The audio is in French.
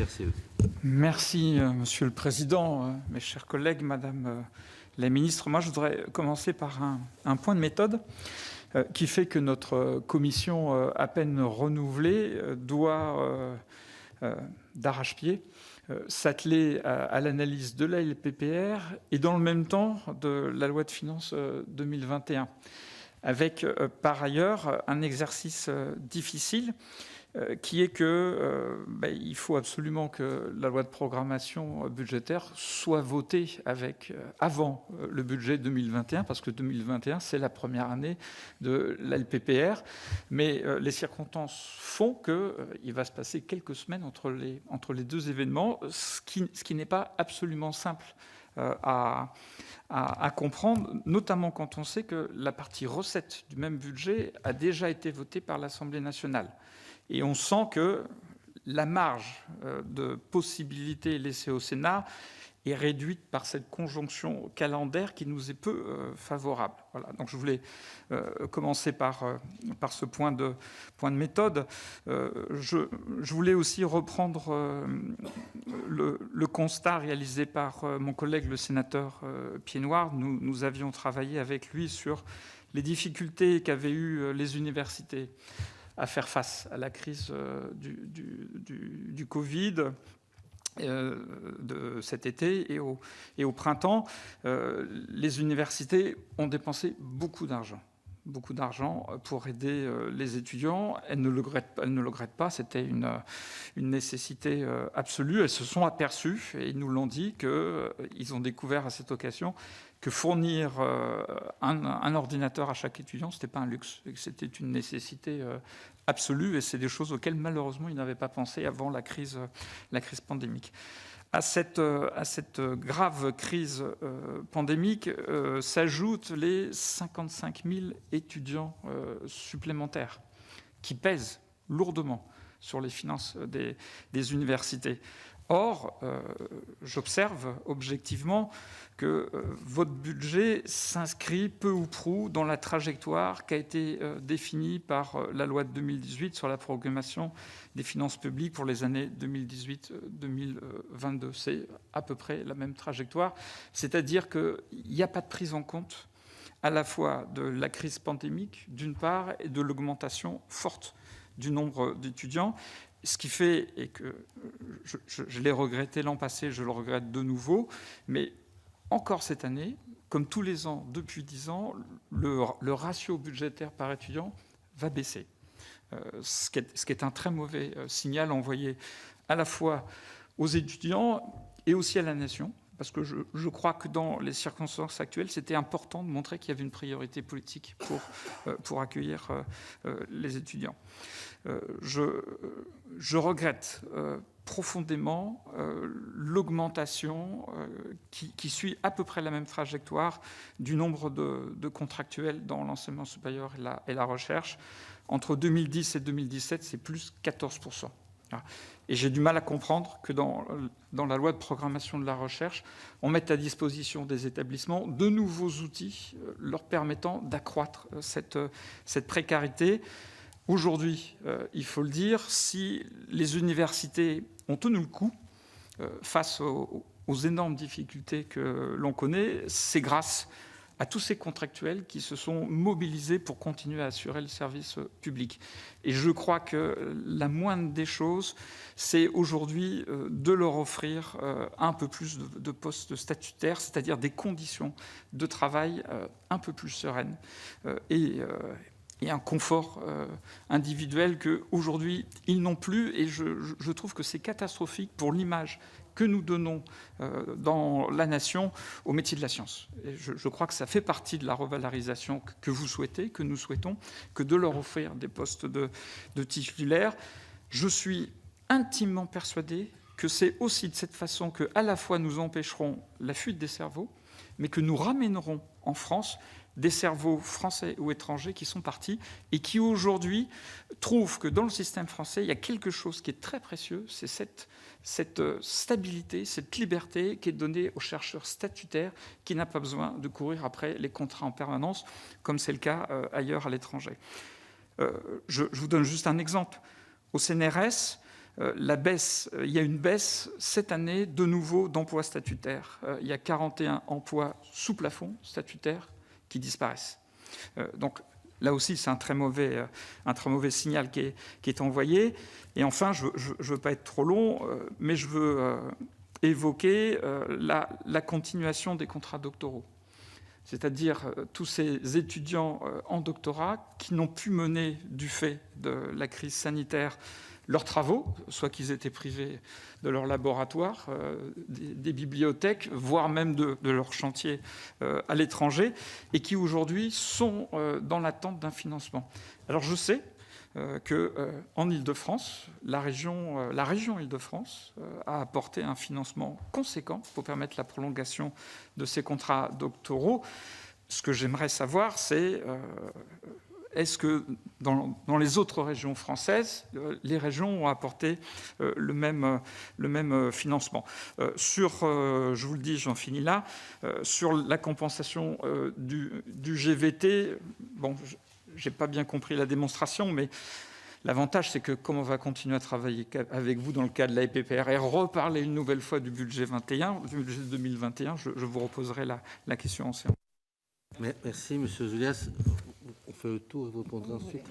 CRCE. Merci, Monsieur le Président, mes chers collègues, Madame la Ministre. Moi, je voudrais commencer par un point de méthode qui fait que notre commission, à peine renouvelée, doit, d'arrache-pied, s'atteler à l'analyse de la LPPR et dans le même temps de la loi de finances 2021, avec par ailleurs un exercice difficile qui est que il faut absolument que la loi de programmation budgétaire soit votée avant le budget 2021, parce que 2021, c'est la première année de la LPPR. Mais les circonstances font qu'il va se passer quelques semaines entre les deux événements, ce qui n'est pas absolument simple à comprendre, notamment quand on sait que la partie recette du même budget a déjà été votée par l'Assemblée nationale. Et on sent que la marge de possibilités laissée au Sénat est réduite par cette conjonction calendaire qui nous est peu favorable. Voilà. Donc je voulais commencer par ce point de méthode. Je voulais aussi reprendre le constat réalisé par mon collègue le sénateur Piednoir. Nous avions travaillé avec lui sur les difficultés qu'avaient eues les universités à faire face à la crise du Covid de cet été et au printemps. Les universités ont dépensé beaucoup d'argent pour aider les étudiants. Elles ne le regrettent pas, c'était une nécessité absolue. Elles se sont aperçues, et ils nous l'ont dit, qu'ils ont découvert à cette occasion que fournir un ordinateur à chaque étudiant, ce n'était pas un luxe, et que c'était une nécessité absolue, et c'est des choses auxquelles malheureusement ils n'avaient pas pensé avant la crise pandémique. À cette grave crise pandémique s'ajoutent les 55 000 étudiants supplémentaires qui pèsent lourdement sur les finances des universités. Or, j'observe objectivement que votre budget s'inscrit peu ou prou dans la trajectoire qui a été définie par la loi de 2018 sur la programmation des finances publiques pour les années 2018-2022. C'est à peu près la même trajectoire, c'est-à-dire qu'il n'y a pas de prise en compte à la fois de la crise pandémique, d'une part, et de l'augmentation forte du nombre d'étudiants. Ce qui fait, et que je l'ai regretté l'an passé, je le regrette de nouveau, mais encore cette année, comme tous les ans depuis 10 ans, le ratio budgétaire par étudiant va baisser. Ce qui est un très mauvais signal envoyé à la fois aux étudiants et aussi à la nation, parce que je crois que dans les circonstances actuelles, c'était important de montrer qu'il y avait une priorité politique pour accueillir les étudiants. Je regrette profondément l'augmentation qui suit à peu près la même trajectoire du nombre de contractuels dans l'enseignement supérieur et la recherche. Entre 2010 et 2017, c'est plus 14%. Et j'ai du mal à comprendre que dans la loi de programmation de la recherche, on mette à disposition des établissements de nouveaux outils leur permettant d'accroître cette précarité. Aujourd'hui, il faut le dire, si les universités ont tenu le coup face aux énormes difficultés que l'on connaît, c'est grâce à tous ces contractuels qui se sont mobilisés pour continuer à assurer le service public. Et je crois que la moindre des choses, c'est aujourd'hui de leur offrir un peu plus de postes statutaires, c'est-à-dire des conditions de travail un peu plus sereines et un confort individuel qu'aujourd'hui, ils n'ont plus. Et je trouve que c'est catastrophique pour l'image que nous donnons dans la nation au métier de la science. Et je crois que ça fait partie de la revalorisation que vous souhaitez, que nous souhaitons, que de leur offrir des postes de titulaires. Je suis intimement persuadé que c'est aussi de cette façon qu'à la fois nous empêcherons la fuite des cerveaux, mais que nous ramènerons en France des cerveaux français ou étrangers qui sont partis et qui aujourd'hui trouvent que dans le système français, il y a quelque chose qui est très précieux, c'est cette stabilité, cette liberté qui est donnée aux chercheurs statutaires qui n'ont pas besoin de courir après les contrats en permanence, comme c'est le cas ailleurs à l'étranger. Je vous donne juste un exemple. Au CNRS, la baisse, il y a une baisse cette année de nouveau d'emplois statutaires. Il y a 41 emplois sous plafond statutaires qui disparaissent. Donc là aussi, c'est un très mauvais signal qui est envoyé. Et enfin, je ne veux pas être trop long, mais je veux évoquer la continuation des contrats doctoraux. C'est-à-dire tous ces étudiants en doctorat qui n'ont pu mener, du fait de la crise sanitaire, leurs travaux, soit qu'ils étaient privés de leur laboratoire, des bibliothèques, voire même de leur chantier à l'étranger, et qui aujourd'hui sont dans l'attente d'un financement. Alors je sais qu'en Île-de-France, la région Île-de-France a apporté un financement conséquent pour permettre la prolongation de ces contrats doctoraux. Ce que j'aimerais savoir, c'est est-ce que dans les autres régions françaises, les régions ont apporté le même financement. Je vous le dis, j'en finis là, sur la compensation du GVT, bon, je n'ai pas bien compris la démonstration, mais l'avantage, c'est que comme on va continuer à travailler avec vous dans le cadre de la EPPR et reparler une nouvelle fois du budget 2021, je vous reposerai la question en séance. Merci, M. Julias. On fait le tour et vous répondrez ensuite.